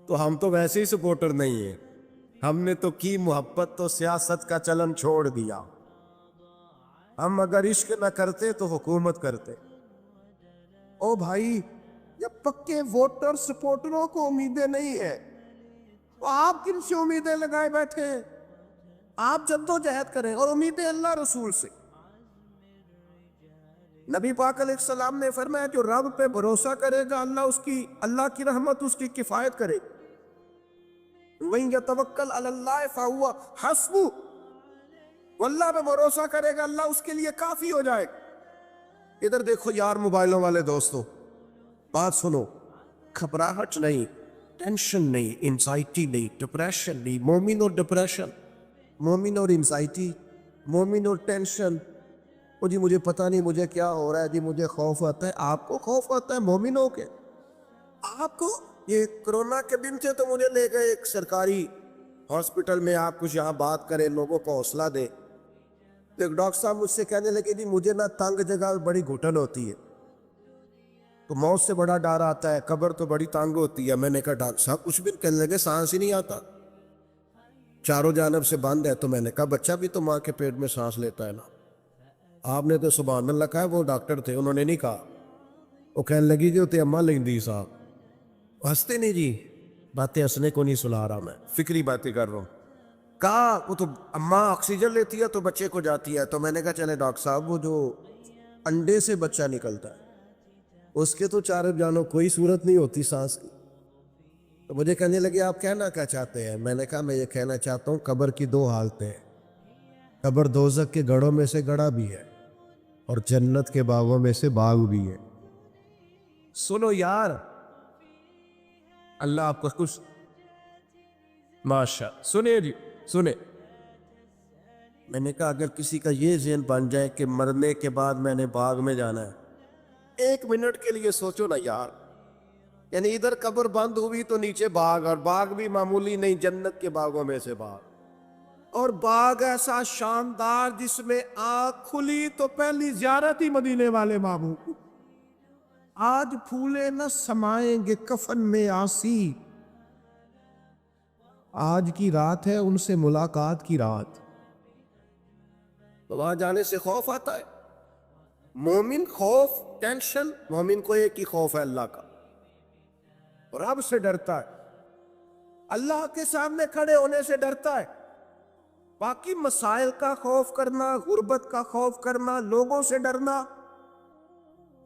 تو ہم تو ویسے ہی سپورٹر نہیں ہیں. ہم نے تو کی محبت تو سیاست کا چلن چھوڑ دیا. ہم اگر عشق نہ کرتے تو حکومت کرتے. او بھائی, جب پکے ووٹر سپورٹروں کو امیدیں نہیں ہیں تو آپ کن سے امیدیں لگائے بیٹھے ہیں؟ آپ جدوجہد کریں اور امیدیں اللہ رسول سے. نبی پاک علیہ السلام نے فرمایا جو رب پہ بھروسہ کرے گا اللہ کی رحمت اس کی کفایت کرے. وَإِن يَتَوَكَّلْ عَلَى اللَّهِ فَهُوَ حَسْبُهُ, واللہ پہ بھروسہ کرے گا اللہ اس کے لیے کافی ہو جائے گا. ادھر دیکھو یار موبائلوں والے دوستو, بات سنو. گھبراہٹ نہیں, ٹینشن نہیں, انزائٹی نہیں, ڈپریشن نہیں. مومن اور ڈپریشن, مومن اور انزائٹی, مومن اور ٹینشن. وہ جی مجھے پتہ نہیں مجھے کیا ہو رہا ہے, جی مجھے خوف آتا ہے. آپ کو خوف آتا ہے مومن ہو کے؟ آپ کو یہ کرونا کے دن سے تو مجھے لے گئے ایک سرکاری ہاسپٹل میں, آپ کچھ یہاں بات کریں, لوگوں کو حوصلہ دیں. ایک ڈاکٹر صاحب مجھ سے کہنے لگے جی مجھے نہ تنگ جگہ بڑی گھٹن ہوتی ہے, تو موت سے بڑا ڈر آتا ہے, قبر تو بڑی تنگ ہوتی ہے. میں نے کہا ڈاکٹر صاحب کچھ بھی. کہنے لگے سانس ہی نہیں آتا, چاروں جانب سے بند ہے. تو میں نے کہا بچہ بھی تو ماں کے پیٹ میں سانس لیتا ہے نا. آپ نے تو سبحان اللہ کہا. وہ ڈاکٹر تھے, انہوں نے نہیں کہا. وہ کہنے لگی کہ تے اماں لیندی صاحب. ہنستے نہیں جی, باتیں ہنسنے کو نہیں سنا رہا, میں فکری باتیں کر رہا ہوں. کہا وہ تو اماں آکسیجن لیتی ہے تو بچے کو جاتی ہے. تو میں نے کہا چلے ڈاکٹر صاحب وہ جو انڈے سے بچہ نکلتا ہے اس کے تو چاروں جانوں کوئی صورت نہیں ہوتی سانس کی. تو مجھے کہنے لگے آپ کہنا کیا چاہتے ہیں؟ میں نے کہا میں یہ کہنا چاہتا ہوں قبر کی دو حالتیں ہیں. قبر دوزخ کے گڑھوں میں سے گڑھا بھی ہے اور جنت کے باغوں میں سے باغ بھی ہے. سنو یار, اللہ آپ کو خوش. ماشاء سنے جی سنے. میں نے کہا اگر کسی کا یہ ذہن بن جائے کہ مرنے کے بعد میں نے باغ میں جانا ہے, ایک منٹ کے لیے سوچو نا یار. یعنی ادھر قبر بند ہوئی تو نیچے باغ, اور باغ بھی معمولی نہیں, جنت کے باغوں میں سے باغ. اور باغ ایسا شاندار جس میں آنکھ کھلی تو پہلی زیارت ہی مدینے والے محبوب. آج پھولے نہ سمائیں گے کفن میں آسی, آج کی رات ہے ان سے ملاقات کی رات. تو وہاں جانے سے خوف آتا ہے. مومن خوف ٹینشن, مومن کو ایک ہی خوف ہے اللہ کا, رب سے ڈرتا ہے, اللہ کے سامنے کھڑے ہونے سے ڈرتا ہے. باقی مسائل کا خوف کرنا, غربت کا خوف کرنا, لوگوں سے ڈرنا,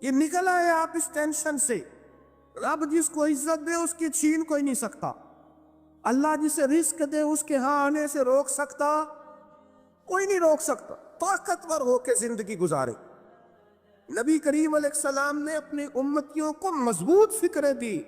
یہ نکل آئے آپ اس ٹینشن سے. رب جس کو عزت دے اس کی چھین کوئی نہیں سکتا. اللہ جسے رزق دے اس کے ہاں آنے سے روک سکتا کوئی نہیں روک سکتا. طاقتور ہو کے زندگی گزارے. نبی کریم علیہ السلام نے اپنی امتیوں کو مضبوط فکریں دی.